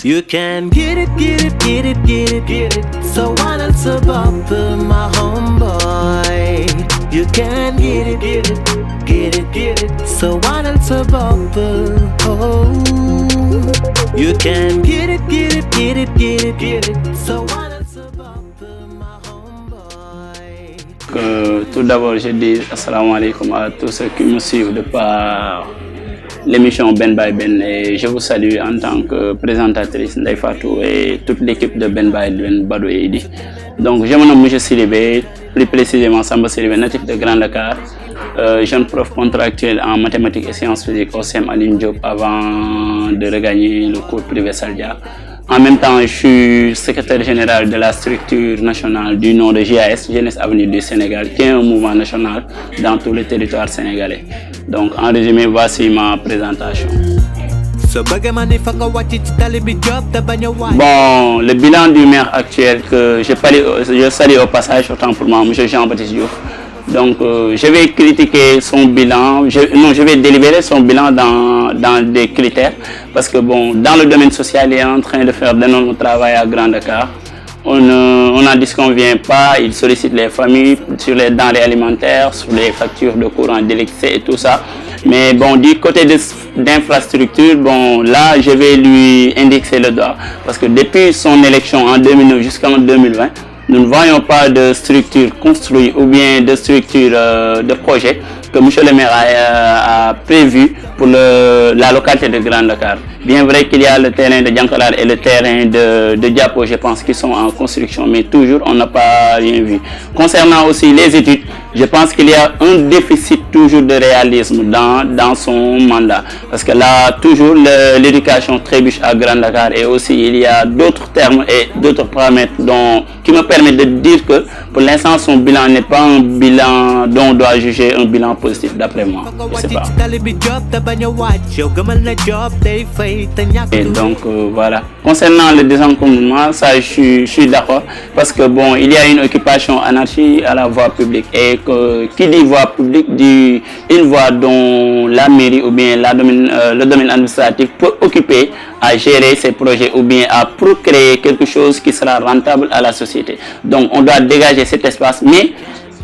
You can get it, get it, get it, get it, get it. So why not bubble, my homeboy? You can get it, get it, get it, get it. So why not bubble? Oh, you can get it, get it, get it, get it, get it. So why not bubble, my homeboy? Tout d'abord, je dis assalamu alaikum à tous ceux qui me suivent de par l'émission Ben by Ben et je vous salue en tant que présentatrice Ndeye Fatou et toute l'équipe de Ben by Ben Badou et Idi. Donc je me nomme M. Sidibé, plus précisément Samba Sidibé, natif de Grand Dakar, jeune prof contractuel en mathématiques et sciences physiques au CEM Aline Diop avant de regagner le cours privé Saldia. En même temps, je suis secrétaire général de la structure nationale du nom de JAS, Jeunesse Avenir du Sénégal, qui est un mouvement national dans tout le territoire sénégalais. Donc, en résumé, voici ma présentation. Bon, le bilan du maire actuel que je salue au passage, autant pour moi, M. Jean-Baptiste Diouf. Donc, je vais critiquer son bilan, je vais délibérer son bilan dans des critères, parce que bon, dans le domaine social, il est en train de faire d'énormes travail à Grand Dakar. On n'en disconvient pas, il sollicite les familles sur les denrées alimentaires, sur les factures de courant d'électricité et tout ça. Mais bon, du côté d'infrastructure, bon, là, je vais lui indexer le doigt, parce que depuis son élection en 2009 jusqu'en 2020, nous ne voyons pas de structure construite ou bien de structure de projet que M. le maire a prévu pour la localité de Grand Dakar. Bien vrai qu'il y a le terrain de Djankalar et le terrain de Diapo, je pense, qui sont en construction, mais toujours on n'a pas rien vu. Concernant aussi les études, je pense qu'il y a un déficit toujours de réalisme dans son mandat. Parce que là, toujours l'éducation trébuche à Grand Dakar et aussi il y a d'autres termes et d'autres paramètres qui me permettent de dire que pour l'instant son bilan n'est pas un bilan dont on doit juger un bilan positif d'après moi. Je sais pas. Et donc voilà. Concernant le désencombrement, ça je suis d'accord parce que bon, il y a une occupation anarchique à la voie publique et qui dit voie publique dit une voie dont la mairie ou bien le domaine administratif peut occuper à gérer ses projets ou bien à procréer quelque chose qui sera rentable à la société. Donc on doit dégager cet espace, mais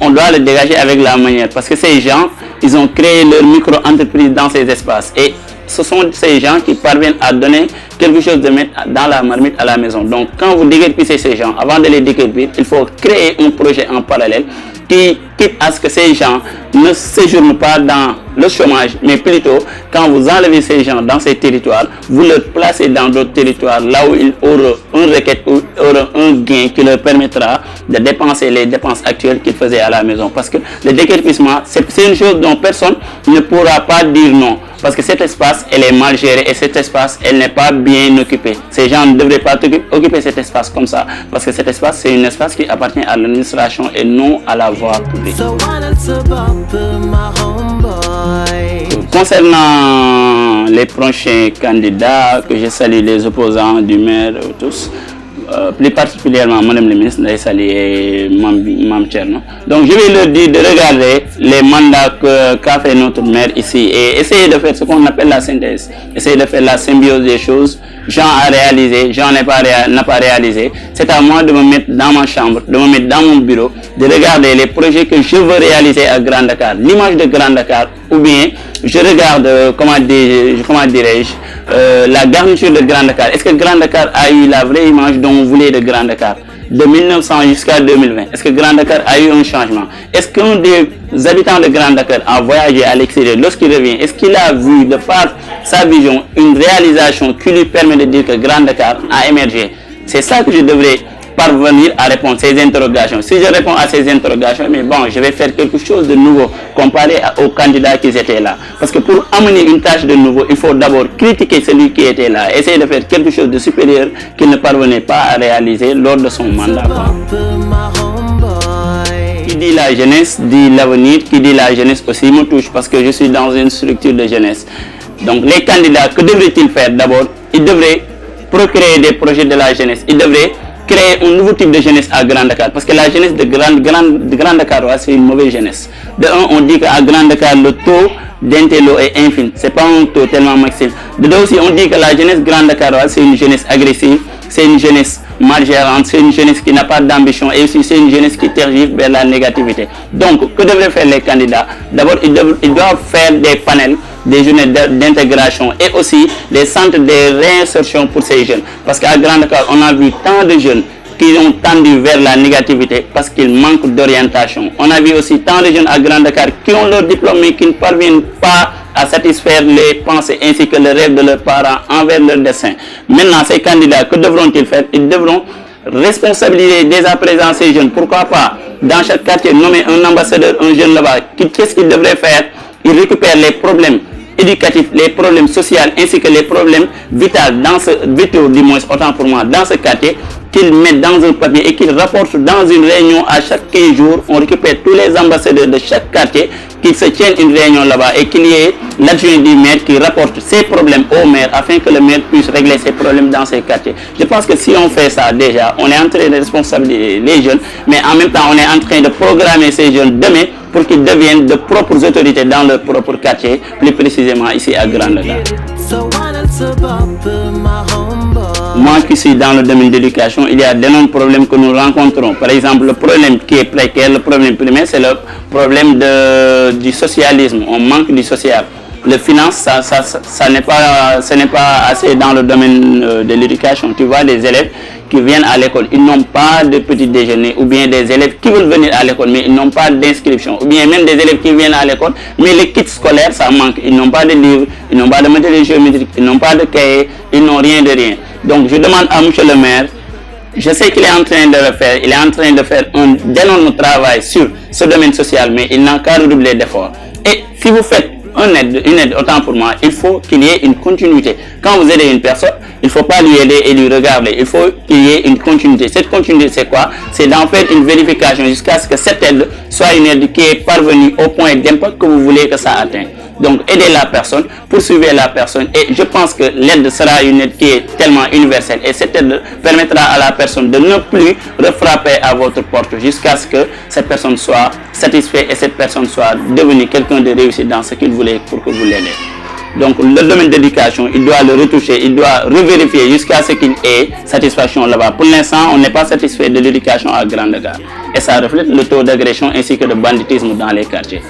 on doit le dégager avec la manière parce que ces gens, ils ont créé leur micro-entreprise dans ces espaces et ce sont ces gens qui parviennent à donner quelque chose de mettre dans la marmite à la maison. Donc quand vous déguerpissez ces gens, avant de les déguerpir, il faut créer un projet en parallèle qui quitte à ce que ces gens ne séjournent pas dans le chômage, mais plutôt quand vous enlevez ces gens dans ces territoires, vous les placez dans d'autres territoires là où ils auront une requête ou auront un gain qui leur permettra de dépenser les dépenses actuelles qu'ils faisaient à la maison. Parce que le déguerpissement, c'est une chose dont personne ne pourra pas dire non. Parce que cet espace, elle est mal gérée et cet espace, elle n'est pas bien occupée. Ces gens ne devraient pas occuper cet espace comme ça. Parce que cet espace, c'est un espace qui appartient à l'administration et non à la voie publique. Concernant les prochains candidats, que je salue les opposants du maire tous, plus particulièrement Mme le ministre Ndeye Saly et Mme Tcherno. Donc je vais leur dire de regarder les mandats qu'a fait notre maire ici et essayer de faire ce qu'on appelle la synthèse, essayer de faire la symbiose des choses. Jean a réalisé, Jean n'a pas réalisé. C'est à moi de me mettre dans ma chambre, de me mettre dans mon bureau, de regarder les projets que je veux réaliser à Grand Dakar, l'image de Grand Dakar, ou bien je regarde, comment dirais-je, la garniture de Grand Dakar. Est-ce que Grand Dakar a eu la vraie image dont on voulait de Grand Dakar de 1900 jusqu'à 2020? Est-ce que Grand Dakar a eu un changement? Est-ce qu'un des habitants de Grand Dakar a voyagé à l'extérieur? Lorsqu'il revient, est-ce qu'il a vu de par sa vision une réalisation qui lui permet de dire que Grand Dakar a émergé? C'est ça que je devrais parvenir à répondre à ces interrogations. Si je réponds à ces interrogations, mais bon, je vais faire quelque chose de nouveau comparé aux candidats qui étaient là. Parce que pour amener une tâche de nouveau, il faut d'abord critiquer celui qui était là, essayer de faire quelque chose de supérieur qu'il ne parvenait pas à réaliser lors de son mandat. Qui dit la jeunesse dit l'avenir, qui dit la jeunesse aussi me touche parce que je suis dans une structure de jeunesse. Donc les candidats, que devraient-ils faire? D'abord, ils devraient procréer des projets de la jeunesse. Ils devraient créer un nouveau type de jeunesse à Grand Dakar. Parce que la jeunesse de Grand Dakar, c'est une mauvaise jeunesse. De un, on dit qu'à Grand Dakar, le taux d'intello est infime. C'est pas un taux tellement maxime. De deux aussi, on dit que la jeunesse Grand Dakaroise, c'est une jeunesse agressive, c'est une jeunesse mal gérante, c'est une jeunesse qui n'a pas d'ambition et aussi c'est une jeunesse qui tergive vers la négativité. Donc, que devraient faire les candidats? D'abord, ils doivent faire des panels, des journées d'intégration et aussi des centres de réinsertion pour ces jeunes. Parce qu'à Grand Dakar, on a vu tant de jeunes qui ont tendu vers la négativité parce qu'ils manquent d'orientation. On a vu aussi tant de jeunes à Grand Dakar qui ont leur diplôme mais qui ne parviennent pas à satisfaire les pensées ainsi que les rêves de leurs parents envers leur destin. Maintenant, ces candidats, que devront-ils faire? Ils devront responsabiliser dès à présent ces jeunes. Pourquoi pas, dans chaque quartier, nommer un ambassadeur, un jeune là-bas. Qu'est-ce qu'ils devraient faire? Ils récupèrent les problèmes éducatifs, les problèmes sociaux ainsi que les problèmes vitaux du moins, autant pour moi, dans ce quartier, qu'ils mettent dans un papier et qu'ils rapportent dans une réunion à chaque 15 jours. On récupère tous les ambassadeurs de chaque quartier, qu'ils se tiennent une réunion là-bas et qu'il y ait l'adjoint du maire qui rapporte ses problèmes au maire afin que le maire puisse régler ses problèmes dans ces quartiers. Je pense que si on fait ça déjà, on est en train de responsabiliser les jeunes, mais en même temps on est en train de programmer ces jeunes demain pour qu'ils deviennent de propres autorités dans leur propre quartier, plus précisément ici à Grand Dakar. Moi qui suis dans le domaine de l'éducation, il y a d'énormes problèmes que nous rencontrons. Par exemple, le problème qui est précaire, le problème primaire, c'est le problème du socialisme. On manque du social. Le finance, ce n'est pas assez dans le domaine de l'éducation. Tu vois des élèves qui viennent à l'école, ils n'ont pas de petit déjeuner, ou bien des élèves qui veulent venir à l'école mais ils n'ont pas d'inscription, ou bien même des élèves qui viennent à l'école mais les kits scolaires ça manque, ils n'ont pas de livres, ils n'ont pas de matériel géométrique, ils n'ont pas de cahier, ils n'ont rien de rien. Donc je demande à monsieur le maire, je sais qu'il est en train de le faire, il est en train de faire un énorme travail sur ce domaine social, mais il n'a qu'à redoubler d'efforts. Et si vous faites une aide, autant pour moi, il faut qu'il y ait une continuité. Quand vous aidez une personne, il ne faut pas lui aider et lui regarder. Il faut qu'il y ait une continuité. Cette continuité, c'est quoi? C'est d'en faire une vérification jusqu'à ce que cette aide soit une aide qui est parvenue au point d'impact que vous voulez que ça atteigne. Donc, aider la personne, poursuivre la personne. Et je pense que l'aide sera une aide qui est tellement universelle. Et cette aide permettra à la personne de ne plus refrapper à votre porte jusqu'à ce que cette personne soit satisfaite et cette personne soit devenue quelqu'un de réussi dans ce qu'il voulait pour que vous l'aidez. Donc, le domaine d'éducation, il doit le retoucher, il doit revérifier jusqu'à ce qu'il ait satisfaction là-bas. Pour l'instant, on n'est pas satisfait de l'éducation à Grand Dakar. Et ça reflète le taux d'agression ainsi que de banditisme dans les quartiers.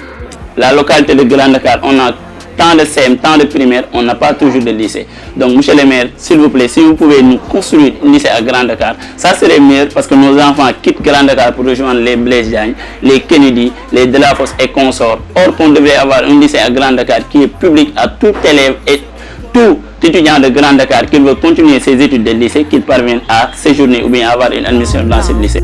La localité de Grand Dakar, on a tant de CM, tant de primaire, on n'a pas toujours de lycée. Donc, monsieur le maire, s'il vous plaît, si vous pouvez nous construire un lycée à Grand Dakar, ça serait mieux parce que nos enfants quittent Grand Dakar pour rejoindre les Blaise Diagne, les Kennedy, les Delafosse et consorts. Or, qu'on devrait avoir un lycée à Grand Dakar qui est public à tout élève et tout étudiant de Grand Dakar qui veut continuer ses études de lycée, qu'il parvienne à séjourner ou bien avoir une admission dans ce lycée.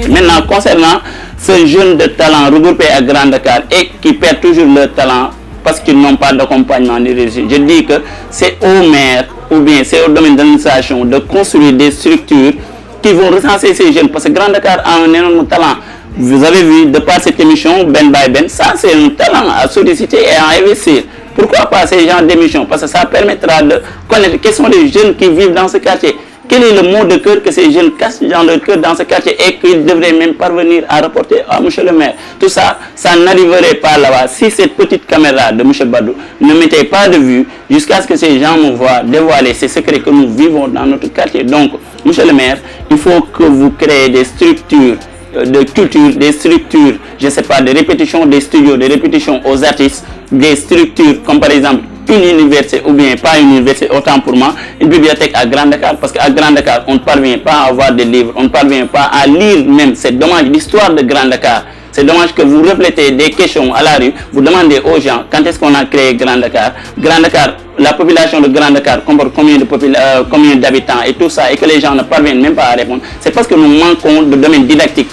Maintenant, concernant ce jeune de talent regroupé à Grand Dakar et qui perd toujours leur talent parce qu'ils n'ont pas d'accompagnement ni réussite, je dis que c'est au maire ou bien c'est au domaine de l'administration de construire des structures qui vont recenser ces jeunes parce que Grand Dakar a un énorme talent. Vous avez vu, de par cette émission, Ben by Ben, ça c'est un talent à solliciter et à investir. Pourquoi pas ces genres d'émissions? Parce que ça permettra de connaître quels sont les jeunes qui vivent dans ce quartier. Quel est le mot de cœur que ces jeunes cachent dans leur cœur dans ce quartier et qu'ils devraient même parvenir à rapporter à monsieur le maire. Tout ça, ça n'arriverait pas là-bas si cette petite caméra de monsieur Badou ne mettait pas de vue jusqu'à ce que ces gens me voient dévoiler ces secrets que nous vivons dans notre quartier. Donc, monsieur le maire, il faut que vous créez des structures de culture, des structures, je ne sais pas, de répétition, des studios, de répétition aux artistes, des structures comme par exemple une université ou bien pas une université, autant pour moi, une bibliothèque à Grand Dakar, parce qu'à Grand Dakar, on ne parvient pas à avoir des livres, on ne parvient pas à lire même. C'est dommage, l'histoire de Grand Dakar. C'est dommage que vous reflétez des questions à la rue, vous demandez aux gens quand est-ce qu'on a créé Grand Dakar. Grand Dakar, la population de Grand Dakar comporte combien d'habitants et tout ça, et que les gens ne parviennent même pas à répondre. C'est parce que nous manquons de domaine didactique.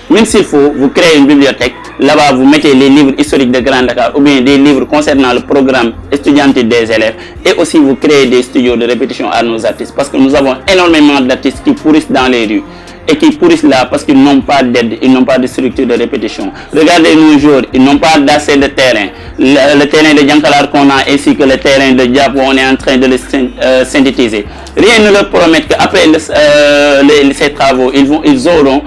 Même s'il faut, vous créez une bibliothèque, là-bas vous mettez les livres historiques de Grand Dakar ou bien des livres concernant le programme estudiantil des élèves et aussi vous créez des studios de répétition à nos artistes parce que nous avons énormément d'artistes qui pourrissent dans les rues. et qui pourrissent là parce qu'ils n'ont pas d'aide, ils n'ont pas de structure de répétition. Regardez nos joueurs, ils n'ont pas d'assez de terrain. Le terrain de Diankalar qu'on a ainsi que le terrain de Diapo, on est en train de le synthétiser. Rien ne leur promet qu'après ces travaux, ils auront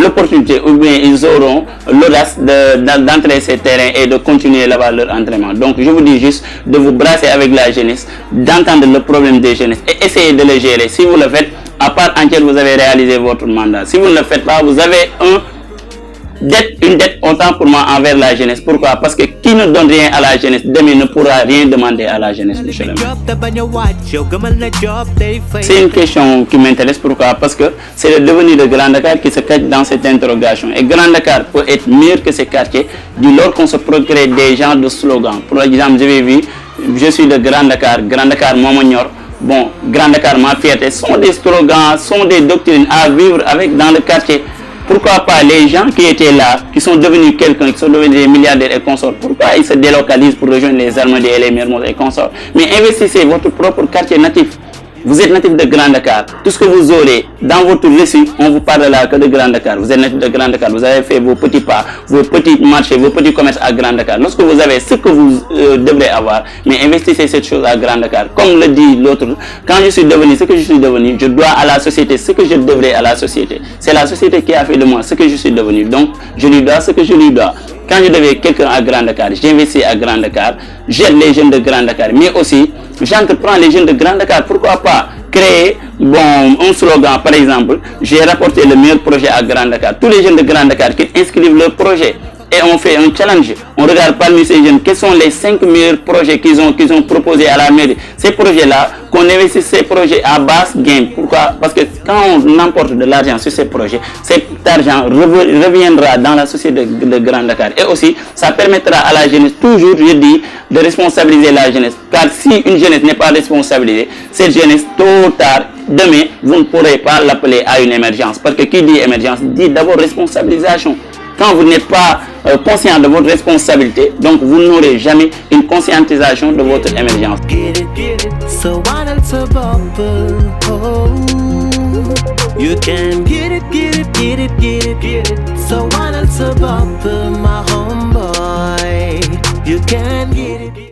l'opportunité ou bien ils auront l'audace d'entrer ces terrains et de continuer là-bas leur entraînement. Donc je vous dis juste de vous brasser avec la jeunesse, d'entendre le problème des jeunesses et essayer de le gérer. Si vous le faites, à part entière, vous avez réalisé votre mandat. Si vous ne le faites pas, vous avez une dette autant pour moi envers la jeunesse. Pourquoi? Parce que qui ne donne rien à la jeunesse, demain ne pourra rien demander à la jeunesse, monsieur le maire. C'est une question qui m'intéresse. Pourquoi? Parce que c'est le devenir de Grand Dakar qui se cache dans cette interrogation. Et Grand Dakar peut être mieux que ces quartiers dès lors qu'on se procure des genres de slogans. Pour exemple, j'avais vu, je suis de Grand Dakar Momognor. Bon, Grand Dakar, ma fierté, sont des slogans, sont des doctrines à vivre avec dans le quartier. Pourquoi pas les gens qui étaient là, qui sont devenus quelqu'un, qui sont devenus des milliardaires et consorts, pourquoi ils se délocalisent pour rejoindre les Almadies et les Mermoz et consorts? Mais investissez votre propre quartier natif. Vous êtes natif de Grand Dakar. Tout ce que vous aurez dans votre récit, on vous parle là que de Grand Dakar. Vous êtes natif de Grand Dakar. Vous avez fait vos petits pas, vos petits marchés, vos petits commerces à Grand Dakar. Lorsque vous avez ce que vous devrez avoir, mais investissez cette chose à Grand Dakar. Comme le dit l'autre, quand je suis devenu ce que je suis devenu, je dois à la société ce que je devrais à la société. C'est la société qui a fait de moi ce que je suis devenu. Donc, je lui dois ce que je lui dois. Quand je devais quelqu'un à Grand Dakar, j'investis à Grand Dakar, j'aide les jeunes de Grand Dakar, mais aussi j'entreprends les jeunes de Grand Dakar. Pourquoi pas créer un slogan, par exemple, j'ai rapporté le meilleur projet à Grand Dakar. Tous les jeunes de Grand Dakar qui inscrivent leur projet et on fait un challenge. On regarde parmi ces jeunes quels sont les 5 meilleurs projets qu'ils ont proposés à la mairie. Ces projets-là, qu'on investisse ces projets à basse gain. Pourquoi? Parce que quand on emporte de l'argent sur ces projets, cet argent reviendra dans la société de Grand Dakar. Et aussi, ça permettra à la jeunesse, toujours je dis, de responsabiliser la jeunesse. Car si une jeunesse n'est pas responsabilisée, cette jeunesse, tôt ou tard, demain, vous ne pourrez pas l'appeler à une émergence. Parce que qui dit émergence, dit d'abord responsabilisation. Quand vous n'êtes pas conscient de votre responsabilité, donc vous n'aurez jamais une conscientisation de votre émergence. You can get it. So why not my homeboy? You can get